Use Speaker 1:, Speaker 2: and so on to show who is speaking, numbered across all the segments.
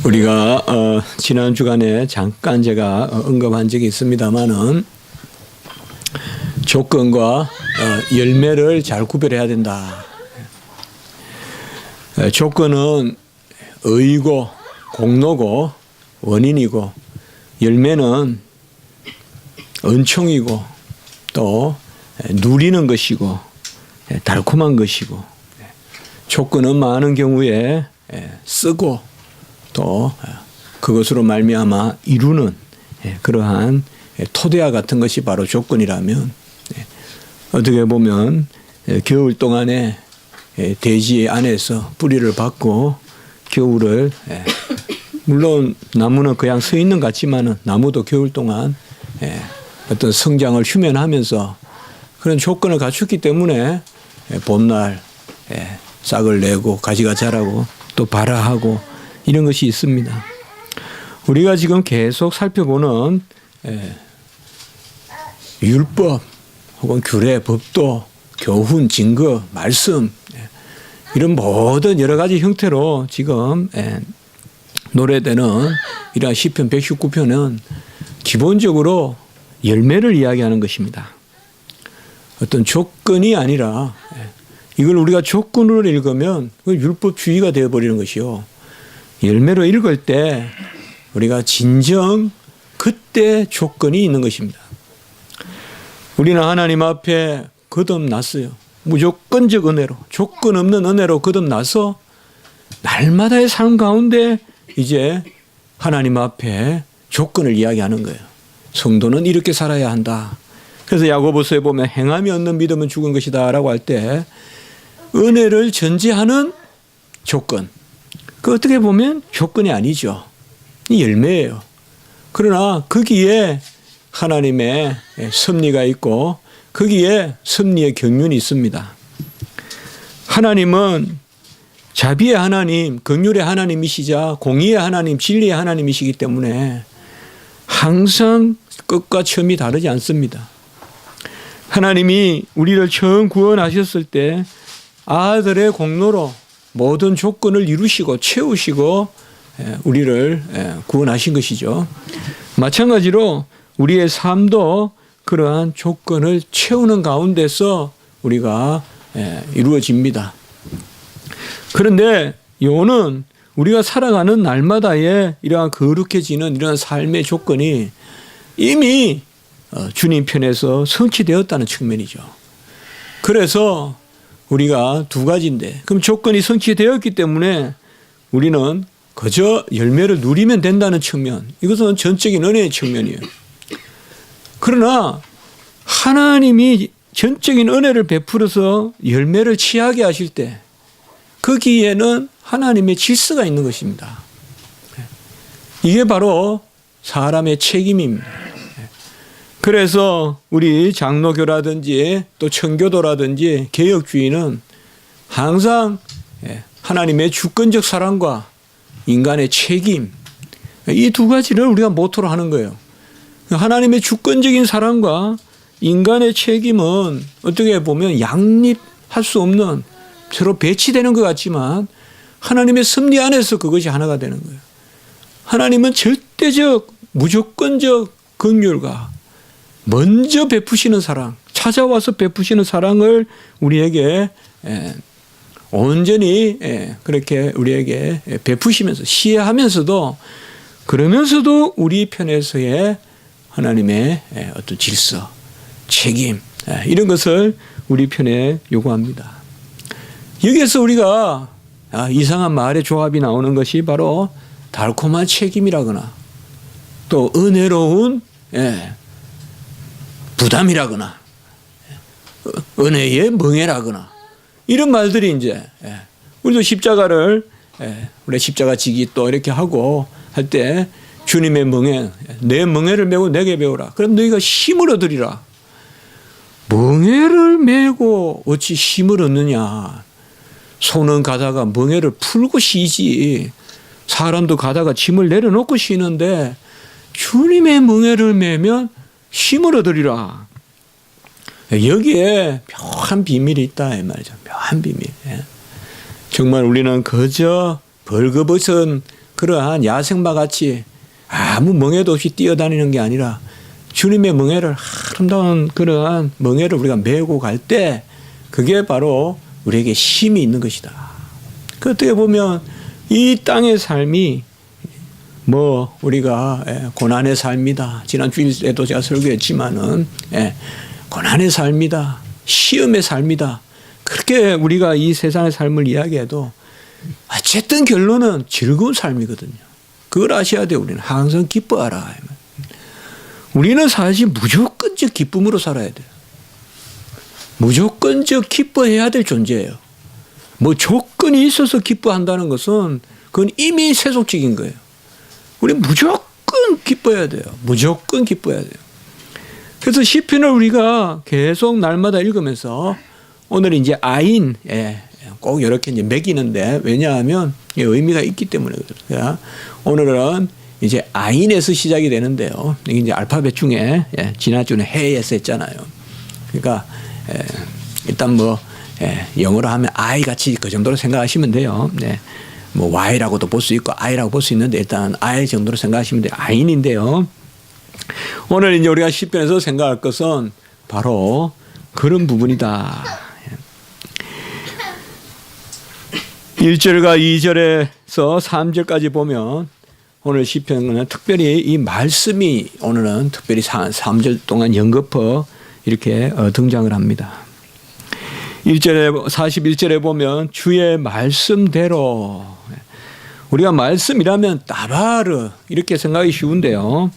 Speaker 1: 우리가 지난 주간에 잠깐 제가 언급한 적이 있습니다만은 조건과 열매를 잘 구별해야 된다. 조건은 의의고 공로고 원인이고 열매는 은총이고 또 누리는 것이고 달콤한 것이고 조건은 많은 경우에 쓰고 또 그것으로 말미암아 이루는 그러한 토대와 같은 것이 바로 조건이라면 어떻게 보면 겨울 동안에 대지 안에서 뿌리를 받고 겨울을 물론 나무는 그냥 서 있는 것 같지만은 나무도 겨울 동안 어떤 성장을 휴면하면서 그런 조건을 갖췄기 때문에 봄날 싹을 내고 가지가 자라고 또 발화하고 이런 것이 있습니다. 우리가 지금 계속 살펴보는 율법 혹은 규례, 법도, 교훈, 증거, 말씀 이런 모든 여러 가지 형태로 지금 노래되는 이러한 시편 119편은 기본적으로 열매를 이야기하는 것입니다. 어떤 조건이 아니라 이걸 우리가 조건으로 읽으면 율법주의가 되어버리는 것이요. 열매로 읽을 때 우리가 진정 그때 조건이 있는 것입니다. 우리는 하나님 앞에 거듭났어요. 무조건적 은혜로, 조건 없는 은혜로 거듭나서 날마다의 삶 가운데 이제 하나님 앞에 조건을 이야기하는 거예요. 성도는 이렇게 살아야 한다. 그래서 야고보서에 보면 행함이 없는 믿음은 죽은 것이다 라고 할 때 은혜를 전제하는 조건, 그 어떻게 보면 조건이 아니죠. 이 열매예요. 그러나 거기에 하나님의 섭리가 있고 거기에 섭리의 경륜이 있습니다. 하나님은 자비의 하나님, 긍휼의 하나님이시자 공의의 하나님, 진리의 하나님이시기 때문에 항상 끝과 처음이 다르지 않습니다. 하나님이 우리를 처음 구원하셨을 때 아들의 공로로 모든 조건을 이루시고 채우시고 우리를 구원하신 것이죠. 마찬가지로 우리의 삶도 그러한 조건을 채우는 가운데서 우리가 이루어집니다. 그런데 요는 우리가 살아가는 날마다의 이러한 거룩해지는 이러한 삶의 조건이 이미 주님 편에서 성취되었다는 측면이죠. 그래서 우리가 두 가지인데, 그럼 조건이 성취되었기 때문에 우리는 그저 열매를 누리면 된다는 측면, 이것은 전적인 은혜의 측면이에요. 그러나 하나님이 전적인 은혜를 베풀어서 열매를 취하게 하실 때 거기에는 하나님의 질서가 있는 것입니다. 이게 바로 사람의 책임입니다. 그래서 우리 장로교라든지 또 청교도라든지 개혁주의는 항상 하나님의 주권적 사랑과 인간의 책임, 이 두 가지를 우리가 모토로 하는 거예요. 하나님의 주권적인 사랑과 인간의 책임은 어떻게 보면 양립할 수 없는, 서로 배치되는 것 같지만 하나님의 섭리 안에서 그것이 하나가 되는 거예요. 하나님은 절대적 무조건적 긍휼과 먼저 베푸시는 사랑, 찾아와서 베푸시는 사랑을 우리에게 온전히 그렇게 우리에게 베푸시면서 시해하면서도, 그러면서도 우리 편에서의 하나님의 어떤 질서, 책임 이런 것을 우리 편에 요구합니다. 여기에서 우리가 이상한 말의 조합이 나오는 것이 바로 달콤한 책임이라거나 또 은혜로운 부담이라거나 은혜의 멍해라거나 이런 말들이 이제 우리도 십자가를 우리 십자가 지기 또 이렇게 하고 할 때 주님의 멍해, 내 멍해를 메고 내게 배우라. 그럼 너희가 힘을 얻으리라. 멍해를 메고 어찌 힘을 얻느냐. 소는 가다가 멍해를 풀고 쉬지. 사람도 가다가 짐을 내려놓고 쉬는데 주님의 멍해를 메면 힘을 얻으리라. 여기에 묘한 비밀이 있다 이 말이죠. 묘한 비밀. 정말 우리는 그저 벌거벗은 그러한 야생마 같이 아무 멍에도 없이 뛰어다니는 게 아니라 주님의 멍에를, 아름다운 그러한 멍에를 우리가 메고 갈 때 그게 바로 우리에게 힘이 있는 것이다. 그 어떻게 보면 이 땅의 삶이 뭐 우리가 고난의 삶이다. 지난 주일에도 제가 설교했지만은 고난의 삶이다. 시험의 삶이다. 그렇게 우리가 이 세상의 삶을 이야기해도 어쨌든 결론은 즐거운 삶이거든요. 그걸 아셔야 돼요. 우리는 항상 기뻐하라. 우리는 사실 무조건적 기쁨으로 살아야 돼요. 무조건적 기뻐해야 될 존재예요. 뭐 조건이 있어서 기뻐한다는 것은 그건 이미 세속적인 거예요. 우리 무조건 기뻐해야 돼요. 무조건 기뻐해야 돼요. 그래서 시편을 우리가 계속 날마다 읽으면서 오늘 이제 아인, 꼭 이렇게 이제 매기는데 왜냐하면 의미가 있기 때문에 그래요. 오늘은 이제 아인에서 시작이 되는데요. 이게 이제 알파벳 중에 지난주는 해에서 했잖아요. 그러니까 일단 뭐 영어로 하면 I 같이 그 정도로 생각하시면 돼요. 네. 뭐 Y라고도 볼 수 있고 I라고 볼 수 있는데 일단 I 정도로 생각하시면 돼요. 아인인데요. 오늘 이제 우리가 시편에서 생각할 것은 바로 그런 부분이다. 1절과 2절에서 3절까지 보면 오늘 시편은 특별히 이 말씀이 오늘은 특별히 3절 동안 연거푸 이렇게 등장을 합니다. 1절에 41절에 보면 주의 말씀대로, 우리가 말씀이라면 따바르 이렇게 생각이 쉬운데요.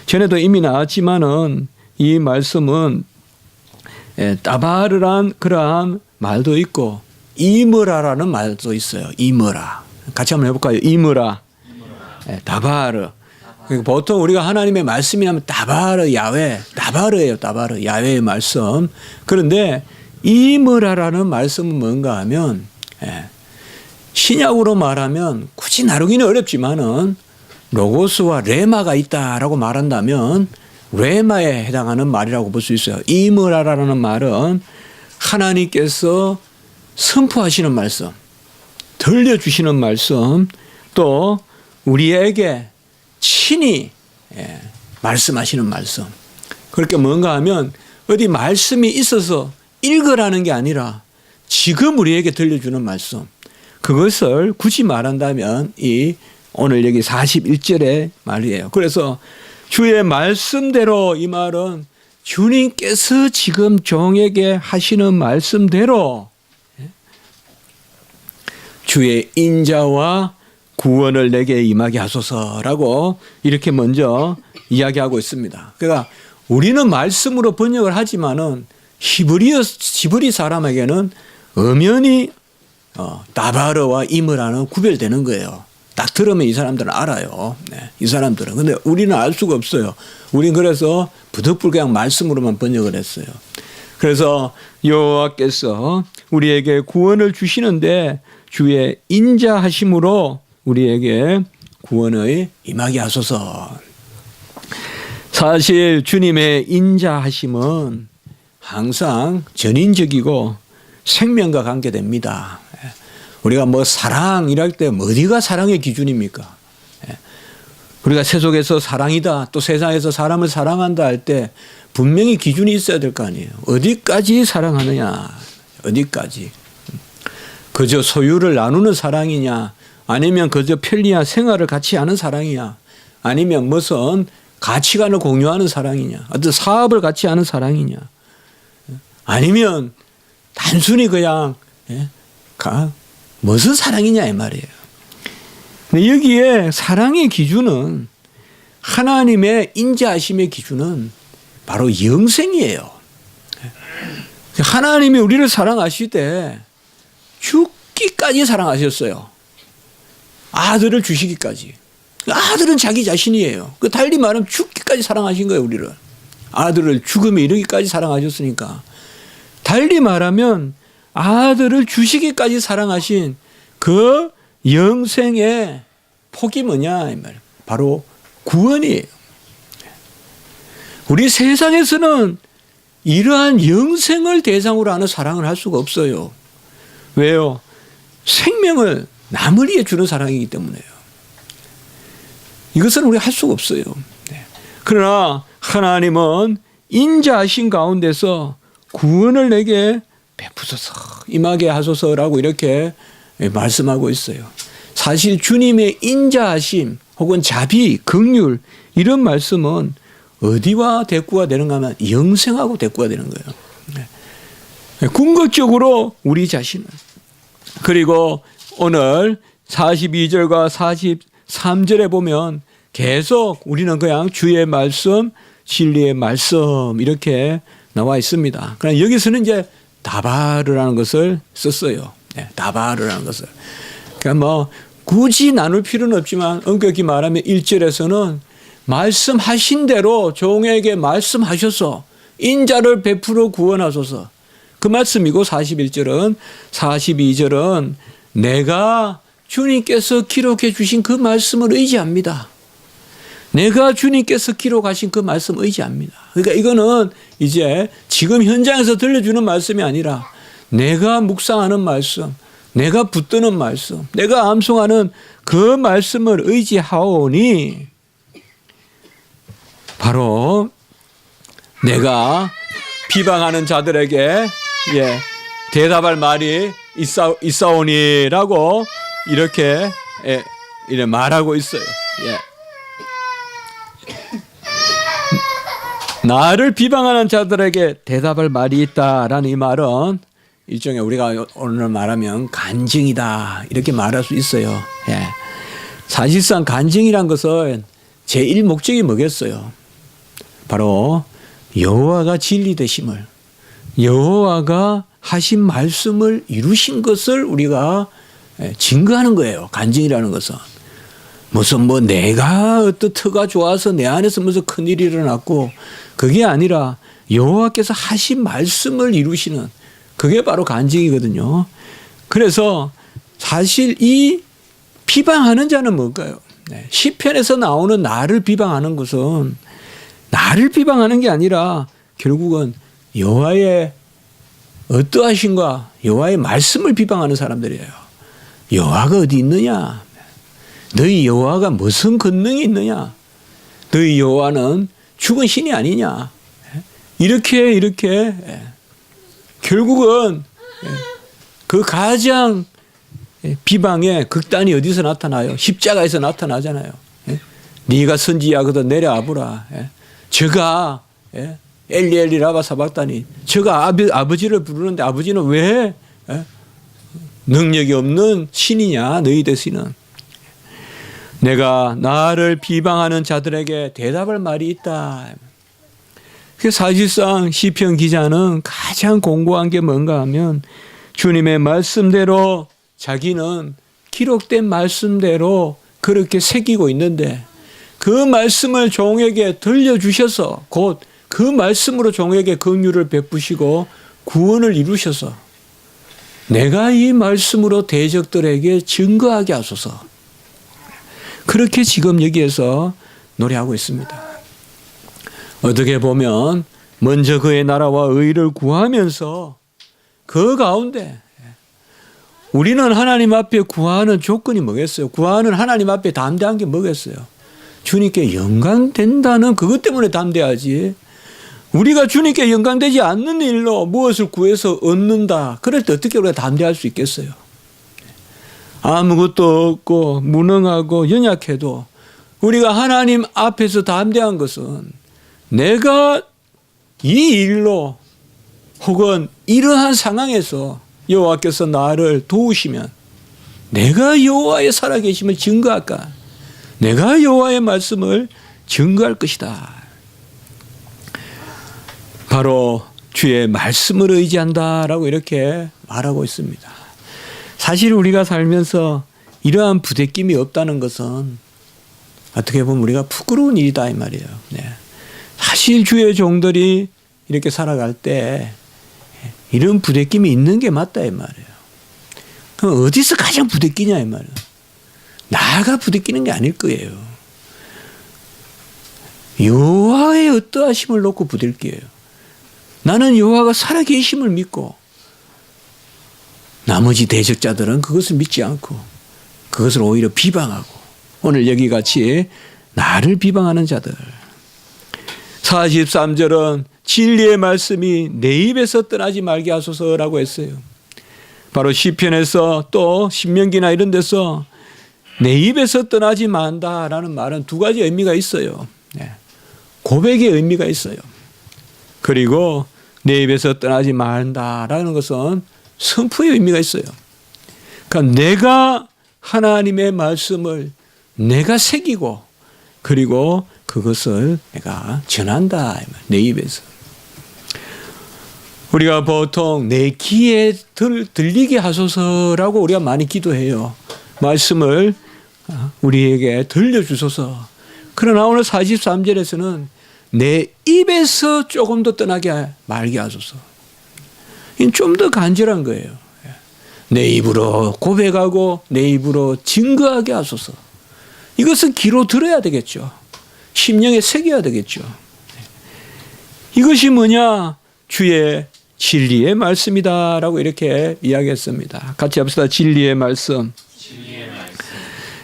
Speaker 1: 전에도 이미 나왔지만은 이 말씀은 따바르란 그러한 말도 있고 이므라라는 말도 있어요. 이므라. 같이 한번 해볼까요? 이므라. 다바르. 보통 우리가 하나님의 말씀이라면 다바르 야훼, 다바르예요. 다바르 야훼의 말씀. 그런데 이므라라는 말씀은 뭔가 하면 신약으로 말하면 굳이 나누기는 어렵지만은 로고스와 레마가 있다라고 말한다면 레마에 해당하는 말이라고 볼 수 있어요. 이므라라는 말은 하나님께서 선포하시는 말씀, 들려주시는 말씀, 또 우리에게 친히 말씀하시는 말씀. 그렇게 뭔가 하면 어디 말씀이 있어서 읽으라는 게 아니라 지금 우리에게 들려주는 말씀. 그것을 굳이 말한다면 이 오늘 여기 41절의 말이에요. 그래서 주의 말씀대로, 이 말은 주님께서 지금 종에게 하시는 말씀대로 주의 인자와 구원을 내게 임하게 하소서라고 이렇게 먼저 이야기하고 있습니다. 그러니까 우리는 말씀으로 번역을 하지만은 히브리 사람에게는 엄연히 다바르와 이므라는 구별되는 거예요. 딱 들으면 이 사람들은 알아요. 네, 이 사람들은. 근데 우리는 알 수가 없어요. 우린 그래서 부득불 그냥 말씀으로만 번역을 했어요. 그래서 여호와께서 우리에게 구원을 주시는데 주의 인자하심으로 우리에게 구원의 임하게 하소서. 사실 주님의 인자하심은 항상 전인적이고 생명과 관계됩니다. 우리가 뭐 사랑이랄 때 어디가 사랑의 기준입니까? 우리가 세속에서 사랑이다, 또 세상에서 사람을 사랑한다 할 때 분명히 기준이 있어야 될 거 아니에요. 어디까지 사랑하느냐, 어디까지. 그저 소유를 나누는 사랑이냐, 아니면 그저 편리한 생활을 같이 하는 사랑이냐, 아니면 무슨 가치관을 공유하는 사랑이냐, 어떤 사업을 같이 하는 사랑이냐, 아니면 단순히 그냥 무슨 사랑이냐 이 말이에요. 근데 여기에 사랑의 기준은, 하나님의 인자하심의 기준은 바로 영생이에요. 하나님이 우리를 사랑하실 때 죽기까지 사랑하셨어요. 아들을 주시기까지. 아들은 자기 자신이에요. 달리 말하면 죽기까지 사랑하신 거예요, 우리를. 아들을 죽음에 이르기까지 사랑하셨으니까. 달리 말하면 아들을 주시기까지 사랑하신 그 영생의 폭이 뭐냐 이 말. 바로 구원이에요. 우리 세상에서는 이러한 영생을 대상으로 하는 사랑을 할 수가 없어요. 왜요? 생명을 남을 위해 주는 사랑이기 때문에요. 이것은 우리가 할 수가 없어요. 그러나 하나님은 인자하신 가운데서 구원을 내게 베푸소서 임하게 하소서라고 이렇게 말씀하고 있어요. 사실 주님의 인자하심 혹은 자비, 긍휼 이런 말씀은 어디와 대꾸가 되는가 하면 영생하고 대꾸가 되는 거예요. 궁극적으로 우리 자신을. 그리고 오늘 42절과 43절에 보면 계속 우리는 그냥 주의 말씀, 진리의 말씀 이렇게 나와 있습니다. 그러나 여기서는 이제 다바르라는 것을 썼어요. 다바르라는 것을. 그러니까 뭐 굳이 나눌 필요는 없지만 엄격히 말하면 1절에서는 말씀하신 대로 종에게 말씀하셔서 인자를 베풀어 구원하소서. 그 말씀이고 42절은 내가 주님께서 기록해 주신 그 말씀을 의지합니다. 내가 주님께서 기록하신 그 말씀 의지합니다. 그러니까 이거는 이제 지금 현장에서 들려주는 말씀이 아니라 내가 묵상하는 말씀, 내가 붙드는 말씀, 내가 암송하는 그 말씀을 의지하오니 바로 내가 비방하는 자들에게 대답할 말이 있사오니라고 이렇게 말하고 있어요. 나를 비방하는 자들에게 대답할 말이 있다라는 이 말은 일종의 우리가 오늘 말하면 간증이다 이렇게 말할 수 있어요. 사실상 간증이란 것은 제1 목적이 뭐겠어요? 바로 여호와가 진리 되심을, 여호와가 하신 말씀을 이루신 것을 우리가 증거하는 거예요. 간증이라는 것은. 무슨 내가 어떤 터가 좋아서 내 안에서 무슨 큰일이 일어났고 그게 아니라 여호와께서 하신 말씀을 이루시는 그게 바로 간증이거든요. 그래서 사실 이 비방하는 자는 뭘까요? 시편에서 나오는 나를 비방하는 것은 나를 비방하는 게 아니라 결국은 여호와의 어떠하신가 여호와의 말씀을 비방하는 사람들이에요. 여호와가 어디 있느냐? 너희 여호와가 무슨 권능이 있느냐? 너희 여호와는 죽은 신이 아니냐? 이렇게 결국은 그 가장 비방의 극단이 어디서 나타나요? 십자가에서 나타나잖아요. 네가 선지자거든 내려와보라. 저가 엘리 엘리 라바 사박다니 저가 아버지를 부르는데 아버지는 왜 능력이 없는 신이냐? 너희 대신은. 내가 나를 비방하는 자들에게 대답할 말이 있다. 사실상 시편 기자는 가장 공고한 게 뭔가 하면 주님의 말씀대로 자기는 기록된 말씀대로 그렇게 새기고 있는데 그 말씀을 종에게 들려주셔서 곧 그 말씀으로 종에게 긍휼을 베푸시고 구원을 이루셔서 내가 이 말씀으로 대적들에게 증거하게 하소서. 그렇게 지금 여기에서 노래하고 있습니다. 어떻게 보면 먼저 그의 나라와 의를 구하면서 그 가운데 우리는 하나님 앞에 구하는 조건이 뭐겠어요? 구하는 하나님 앞에 담대한 게 뭐겠어요? 주님께 영광된다는 그것 때문에 담대하지. 우리가 주님께 영광되지 않는 일로 무엇을 구해서 얻는다. 그럴 때 어떻게 우리가 담대할 수 있겠어요? 아무것도 없고 무능하고 연약해도 우리가 하나님 앞에서 담대한 것은 내가 이 일로 혹은 이러한 상황에서 여호와께서 나를 도우시면 내가 여호와의 살아계심을 증거할까? 내가 여호와의 말씀을 증거할 것이다. 바로 주의 말씀을 의지한다라고 이렇게 말하고 있습니다. 사실 우리가 살면서 이러한 부대낌이 없다는 것은 어떻게 보면 우리가 부끄러운 일이다 이 말이에요. 사실 주의 종들이 이렇게 살아갈 때 이런 부대낌이 있는 게 맞다 이 말이에요. 그럼 어디서 가장 부대끼냐 이 말이에요. 나가 부대끼는 게 아닐 거예요. 여호와의 어떠하심을 놓고 부대끼어요. 나는 여호와가 살아계심을 믿고 나머지 대적자들은 그것을 믿지 않고 그것을 오히려 비방하고 오늘 여기 같이 나를 비방하는 자들. 43절은 진리의 말씀이 내 입에서 떠나지 말게 하소서라고 했어요. 바로 시편에서 또 신명기나 이런 데서 내 입에서 떠나지 만다라는 말은 두 가지 의미가 있어요. 고백의 의미가 있어요. 그리고 내 입에서 떠나지 말다라는 것은 선포의 의미가 있어요. 그러니까 내가 하나님의 말씀을 내가 새기고 그리고 그것을 내가 전한다. 내 입에서. 우리가 보통 내 귀에 들리게 하소서라고 우리가 많이 기도해요. 말씀을 우리에게 들려주소서. 그러나 오늘 43절에서는 내 입에서 조금 더 떠나게 말게 하소서. 좀 더 간절한 거예요. 내 입으로 고백하고 내 입으로 증거하게 하소서. 이것은 귀로 들어야 되겠죠. 심령에 새겨야 되겠죠. 이것이 뭐냐? 주의 진리의 말씀이다라고 이렇게 이야기했습니다. 같이 합시다. 진리의 말씀.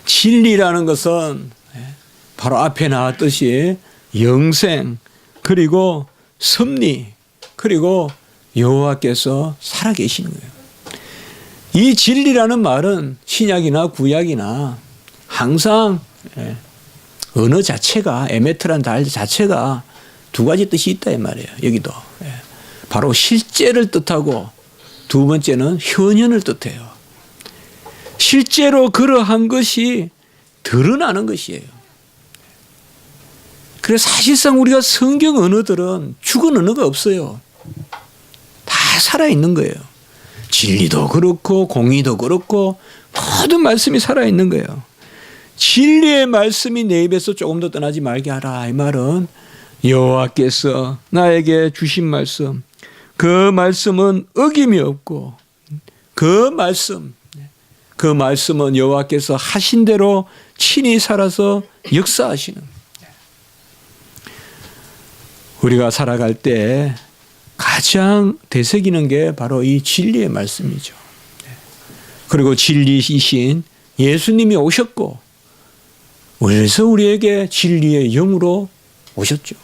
Speaker 1: 진리라는 것은 바로 앞에 나왔듯이 영생 그리고 섭리 그리고 여호와께서 살아계시는 거예요. 이 진리라는 말은 신약이나 구약이나 항상 언어 자체가 에메트란 달 자체가 두 가지 뜻이 있다 이 말이에요. 여기도 바로 실제를 뜻하고 두 번째는 현현을 뜻해요. 실제로 그러한 것이 드러나는 것이에요. 그래서 사실상 우리가 성경 언어들은 죽은 언어가 없어요. 다 살아있는 거예요. 진리도 그렇고 공의도 그렇고 모든 말씀이 살아있는 거예요. 진리의 말씀이 내 입에서 조금 더 떠나지 말게 하라. 이 말은 여호와께서 나에게 주신 말씀, 그 말씀은 어김이 없고 그 말씀은 여호와께서 하신 대로 친히 살아서 역사하시는. 우리가 살아갈 때 가장 되새기는 게 바로 이 진리의 말씀이죠. 그리고 진리이신 예수님이 오셨고 그래서 우리에게 진리의 영으로 오셨죠.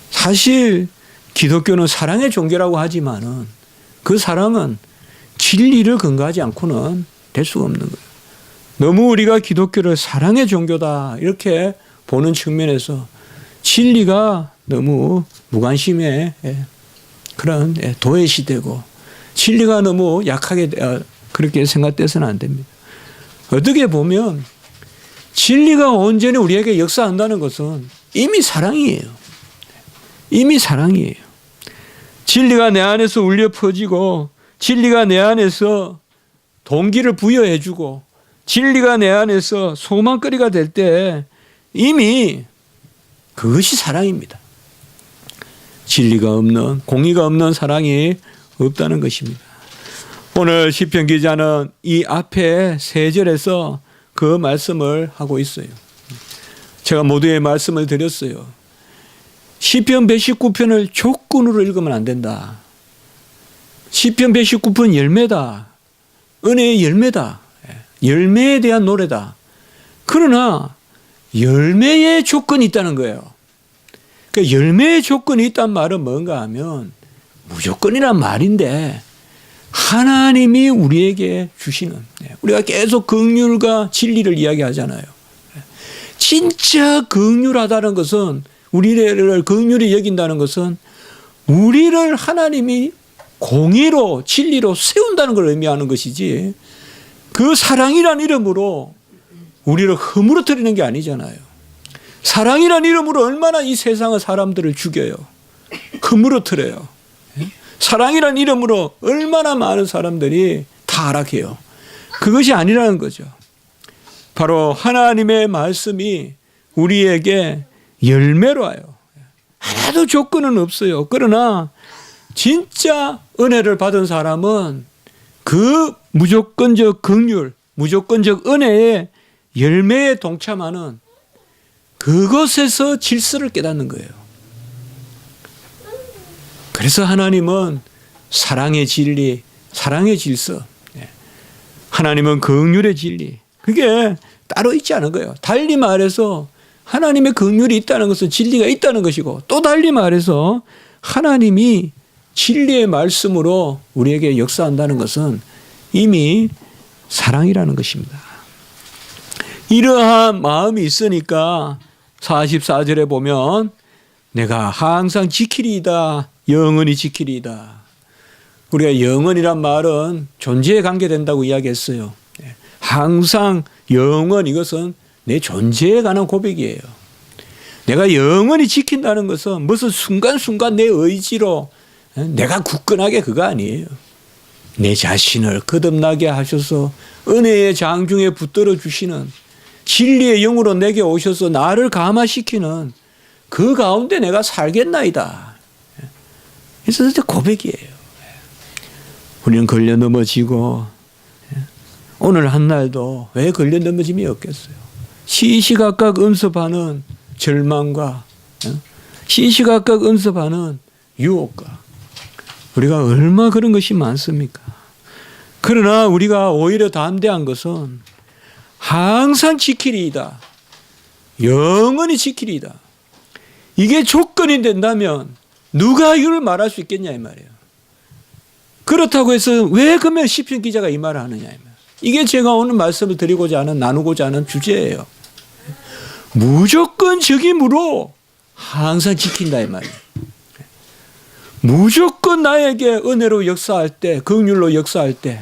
Speaker 1: 사실 기독교는 사랑의 종교라고 하지만은 그 사랑은 진리를 근거하지 않고는 될 수가 없는 거예요. 너무 우리가 기독교를 사랑의 종교다 이렇게 보는 측면에서 진리가 너무 무관심에 그런 도외시되고 진리가 너무 약하게 그렇게 생각돼서는 안 됩니다. 어떻게 보면 진리가 온전히 우리에게 역사한다는 것은 이미 사랑이에요. 이미 사랑이에요. 진리가 내 안에서 울려 퍼지고 진리가 내 안에서 동기를 부여해주고 진리가 내 안에서 소망거리가 될 때 이미 그것이 사랑입니다. 진리가 없는 공의가 없는 사랑이 없다는 것입니다. 오늘 시편 기자는 이 앞에 3절에서 그 말씀을 하고 있어요. 제가 모두의 말씀을 드렸어요. 시편 119편을 조건으로 읽으면 안 된다. 시편 119편 열매다. 은혜의 열매다. 열매에 대한 노래다. 그러나 열매의 조건이 있다는 거예요. 그러니까 열매의 조건이 있단 말은 뭔가 하면 무조건이란 말인데 하나님이 우리에게 주시는, 우리가 계속 긍휼과 진리를 이야기하잖아요. 진짜 긍휼하다는 것은, 우리를 긍휼히 여긴다는 것은 우리를 하나님이 공의로 진리로 세운다는 걸 의미하는 것이지 그 사랑이란 이름으로 우리를 허물어뜨리는 게 아니잖아요. 사랑이란 이름으로 얼마나 이 세상의 사람들을 죽여요. 허물어뜨려요. 사랑이란 이름으로 얼마나 많은 사람들이 타락해요. 그것이 아니라는 거죠. 바로 하나님의 말씀이 우리에게 열매로 와요. 하나도 조건은 없어요. 그러나 진짜 은혜를 받은 사람은 그 무조건적 긍휼, 무조건적 은혜의 열매에 동참하는 그것에서 질서를 깨닫는 거예요. 그래서 하나님은 사랑의 진리, 사랑의 질서, 하나님은 긍휼의 진리, 그게 따로 있지 않은 거예요. 달리 말해서 하나님의 긍휼이 있다는 것은 진리가 있다는 것이고, 또 달리 말해서 하나님이 진리의 말씀으로 우리에게 역사한다는 것은 이미 사랑이라는 것입니다. 이러한 마음이 있으니까 44절에 보면 내가 항상 지키리이다, 영원히 지키리이다. 우리가 영원이란 말은 존재에 관계된다고 이야기했어요. 항상 영원, 이것은 내 존재에 관한 고백이에요. 내가 영원히 지킨다는 것은 무슨 순간순간 내 의지로 내가 굳건하게, 그거 아니에요. 내 자신을 거듭나게 하셔서 은혜의 장중에 붙들어 주시는, 진리의 영으로 내게 오셔서 나를 감화시키는 그 가운데 내가 살겠나이다. 그래서 고백이에요. 우리는 걸려 넘어지고, 오늘 한날도 왜 걸려 넘어짐이 없겠어요. 시시각각 음습하는 절망과 시시각각 음습하는 유혹과, 우리가 얼마 그런 것이 많습니까? 그러나 우리가 오히려 담대한 것은 항상 지키리이다, 영원히 지키리이다. 이게 조건이 된다면 누가 이걸 말할 수 있겠냐 이 말이에요. 그렇다고 해서 왜 그러면 시편 기자가 이 말을 하느냐 이 말이에요. 이게 제가 오늘 말씀을 드리고자 하는, 나누고자 하는 주제예요. 무조건적임으로 항상 지킨다 이 말이에요. 무조건 나에게 은혜로 역사할 때, 긍휼로 역사할 때,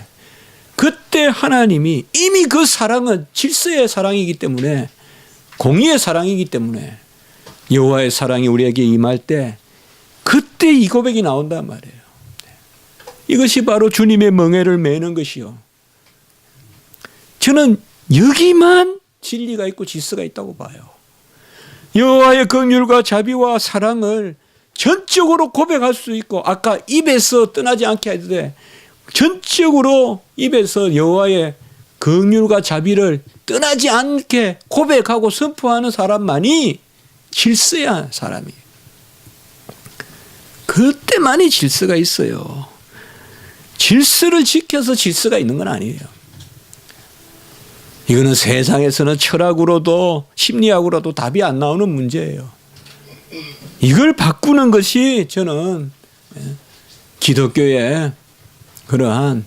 Speaker 1: 그때 하나님이 이미 그 사랑은 질서의 사랑이기 때문에, 공의의 사랑이기 때문에 여호와의 사랑이 우리에게 임할 때 그때 이 고백이 나온단 말이에요. 이것이 바로 주님의 멍에를 매는 것이요. 저는 여기만 진리가 있고 질서가 있다고 봐요. 여호와의 긍휼과 자비와 사랑을 전적으로 고백할 수 있고, 아까 입에서 떠나지 않게 해도 돼. 전적으로 입에서 여호와의 긍휼과 자비를 떠나지 않게 고백하고 선포하는 사람만이 질서야 사람이. 그때만이 질서가 있어요. 질서를 지켜서 질서가 있는 건 아니에요. 이거는 세상에서는 철학으로도 심리학으로도 답이 안 나오는 문제예요. 이걸 바꾸는 것이 저는 기독교의 그러한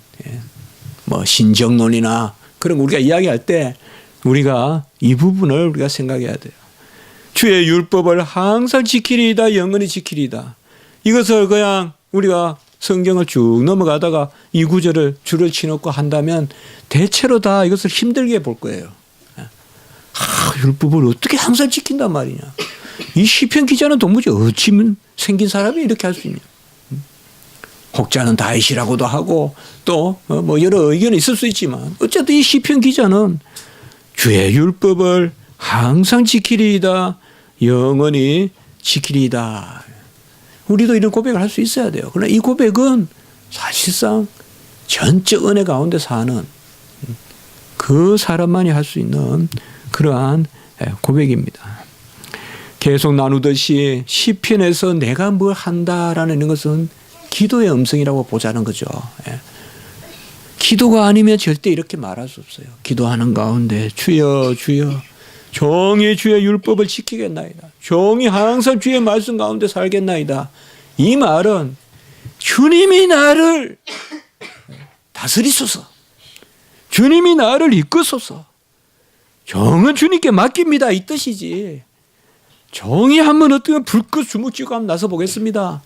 Speaker 1: 신정론이나 그런 우리가 이야기할 때 우리가 이 부분을 우리가 생각해야 돼요. 주의 율법을 항상 지키리이다, 영원히 지키리이다. 이것을 그냥 우리가 성경을 쭉 넘어가다가 이 구절을 줄을 치놓고 한다면 대체로 다 이것을 힘들게 볼 거예요. 율법을 어떻게 항상 지킨단 말이냐. 이 시편 기자는 도무지 어찌 생긴 사람이 이렇게 할 수 있냐. 혹자는 다윗이라고도 하고 또 여러 의견이 있을 수 있지만 어쨌든 이 시편 기자는 주의 율법을 항상 지키리이다, 영원히 지키리이다. 우리도 이런 고백을 할 수 있어야 돼요. 그러나 이 고백은 사실상 전적 은혜 가운데 사는 그 사람만이 할 수 있는 그러한 고백입니다. 계속 나누듯이 시편에서 내가 뭘 한다라는 것은 기도의 음성이라고 보자는 거죠. 기도가 아니면 절대 이렇게 말할 수 없어요. 기도하는 가운데 주여 주여 종이 주의 율법을 지키겠나이다. 종이 항상 주의 말씀 가운데 살겠나이다. 이 말은 주님이 나를 다스리소서, 주님이 나를 이끄소서, 종은 주님께 맡깁니다, 이 뜻이지. 종이 한번 어떻게 불꽃 주먹쥐고 한번 나서 보겠습니다,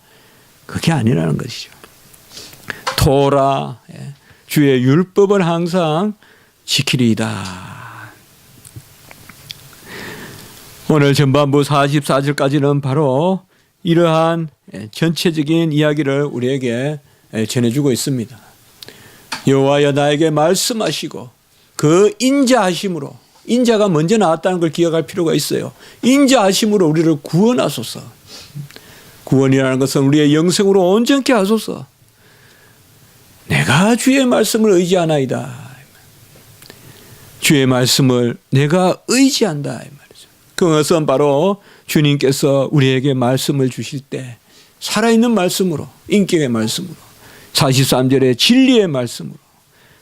Speaker 1: 그게 아니라는 것이죠. 토라, 주의 율법을 항상 지키리이다. 오늘 전반부 44절까지는 바로 이러한 전체적인 이야기를 우리에게 전해주고 있습니다. 여호와여 나에게 말씀하시고 그 인자하심으로, 인자가 먼저 나왔다는 걸 기억할 필요가 있어요. 인자하심으로 우리를 구원하소서. 구원이라는 것은 우리의 영생으로 온전케 하소서. 내가 주의 말씀을 의지하나이다. 주의 말씀을 내가 의지한다 이 말이죠. 그것은 바로 주님께서 우리에게 말씀을 주실 때 살아있는 말씀으로, 인격의 말씀으로, 43절의 진리의 말씀으로,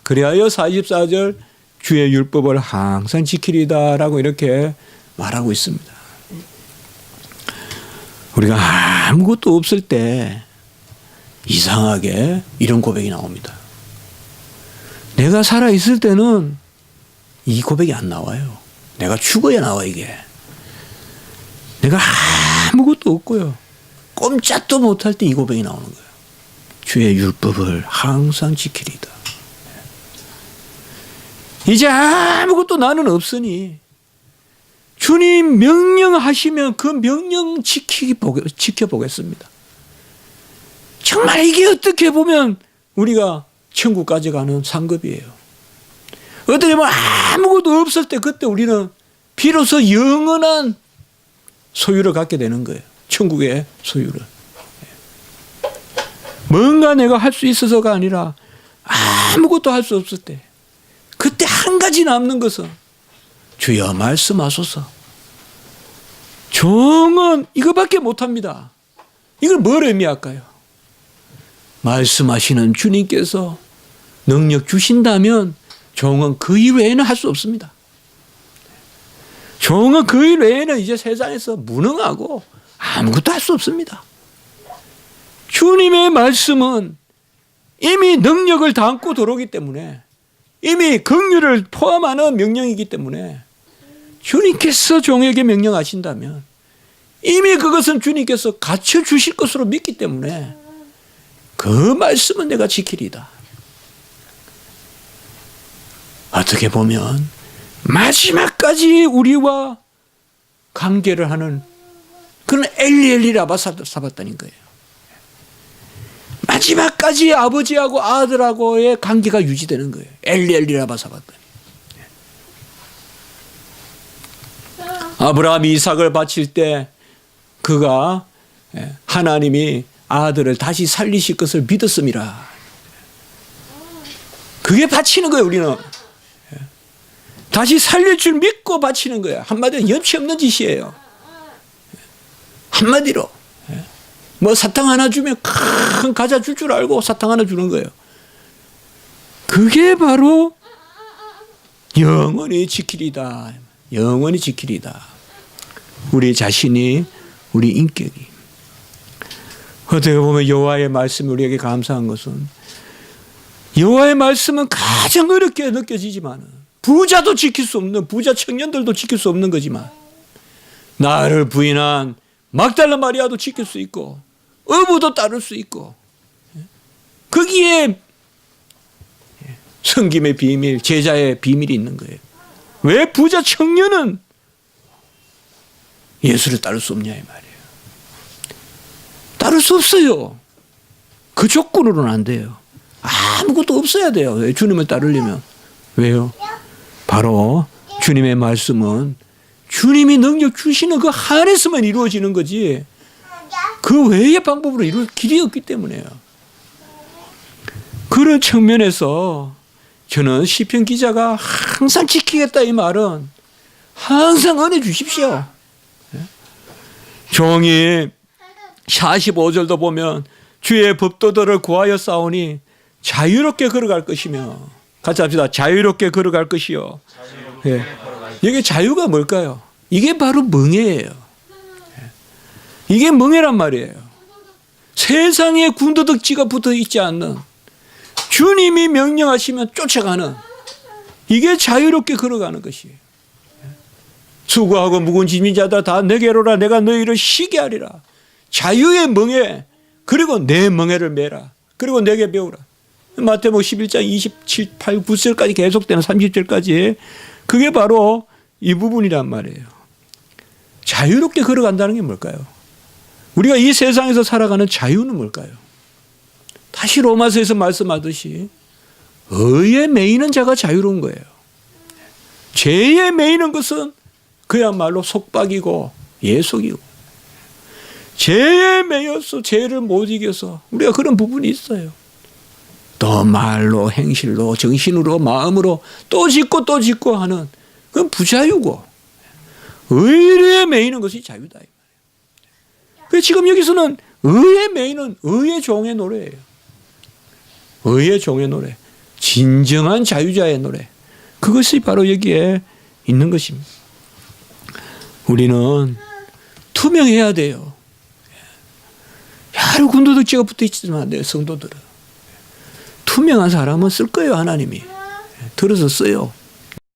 Speaker 1: 그리하여 44절 주의 율법을 항상 지키리다라고 이렇게 말하고 있습니다. 우리가 아무것도 없을 때 이상하게 이런 고백이 나옵니다. 내가 살아있을 때는 이 고백이 안 나와요. 내가 죽어야 나와 이게. 내가 아무것도 없고요. 꼼짝도 못할 때 이 고백이 나오는 거예요. 주의 율법을 항상 지키리다. 이제 아무것도 나는 없으니 주님 명령하시면 그 명령 지켜보겠습니다. 정말 이게 어떻게 보면 우리가 천국까지 가는 상급이에요. 어떻게 보면 아무것도 없을 때 그때 우리는 비로소 영원한 소유를 갖게 되는 거예요. 천국의 소유를. 뭔가 내가 할 수 있어서가 아니라 아무것도 할 수 없을 때 그때 한 가지 남는 것은 주여 말씀하소서. 종은 이거밖에 못합니다. 이걸 뭘 의미할까요? 말씀하시는 주님께서 능력 주신다면 종은 그 일 외에는 할 수 없습니다. 종은 그 일 외에는 이제 세상에서 무능하고 아무것도 할 수 없습니다. 주님의 말씀은 이미 능력을 담고 들어오기 때문에 이미 긍휼을 포함하는 명령이기 때문에 주님께서 종에게 명령하신다면 이미 그것은 주님께서 갖춰주실 것으로 믿기 때문에 그 말씀은 내가 지키리다. 어떻게 보면 마지막까지 우리와 관계를 하는 그런 엘리엘리 라바 사봤다는 거예요. 마지막까지 아버지하고 아들하고의 관계가 유지되는 거예요. 엘리엘리 라바 사봤더니. 아브라함이 이삭을 바칠 때 그가 하나님이 아들을 다시 살리실 것을 믿었음이라. 그게 바치는 거예요, 우리는. 다시 살릴 줄 믿고 바치는 거예요. 한마디로 염치 없는 짓이에요. 한마디로. 뭐 사탕 하나 주면 큰 과자 줄 줄 알고 사탕 하나 주는 거예요. 그게 바로 영원히 지키리다. 영원히 지키리다. 우리 자신이, 우리 인격이. 어떻게 보면 여호와의 말씀이 우리에게 감사한 것은 여호와의 말씀은 가장 어렵게 느껴지지만 부자도 지킬 수 없는, 부자 청년들도 지킬 수 없는 거지만 나를 부인한 막달라 마리아도 지킬 수 있고 어부도 따를 수 있고 거기에 성김의 비밀, 제자의 비밀이 있는 거예요. 왜 부자 청년은 예수를 따를 수 없냐 이 말이에요. 따를 수 없어요. 그 조건으로는 안 돼요. 아무것도 없어야 돼요. 주님을 따르려면. 왜요? 바로 주님의 말씀은 주님이 능력 주시는 그 안에서만 이루어지는 거지 그 외의 방법으로 이룰 길이 없기 때문에요. 그런 측면에서 저는 시편 기자가 항상 지키겠다 이 말은 항상 은혜 주십시오. 종이 45절도 보면 주의 법도들을 구하여 싸우니 자유롭게 걸어갈 것이며 같이 합시다. 자유롭게 걸어갈 것이요. 예. 여기 자유가 뭘까요? 이게 바로 멍에예요. 이게 멍에란 말이에요. 세상에 군더더기가 붙어 있지 않는 주님이 명령하시면 쫓아가는 이게 자유롭게 걸어가는 것이에요. 수고하고 무거운 짐진 자들 다 내게로라. 내가 너희를 쉬게 하리라. 자유의 멍에 그리고 내 멍에를 매라. 그리고 내게 배우라. 마태복음 11장 27, 8, 9절까지 계속되는 30절까지 그게 바로 이 부분이란 말이에요. 자유롭게 걸어간다는 게 뭘까요? 우리가 이 세상에서 살아가는 자유는 뭘까요? 다시 로마서에서 말씀하듯이 의에 매이는 자가 자유로운 거예요. 죄에 매이는 것은 그야말로 속박이고 예속이고 죄에 매여서 죄를 못 이겨서 우리가 그런 부분이 있어요. 또 말로 행실로 정신으로 마음으로 또 짓고 또 짓고 하는 그건 부자유고 의에 매이는 것이 자유다. 그래서 지금 여기서는 의에 매이는 의의 종의 노래예요. 의의 종의 노래. 진정한 자유자의 노래. 그 그것이 바로 여기에 있는 것입니다. 우리는 투명해야 돼요. 여러 군더덕지가 붙어 있지만 안 돼요, 성도들은. 투명한 사람은 쓸 거예요, 하나님이. 들어서 써요.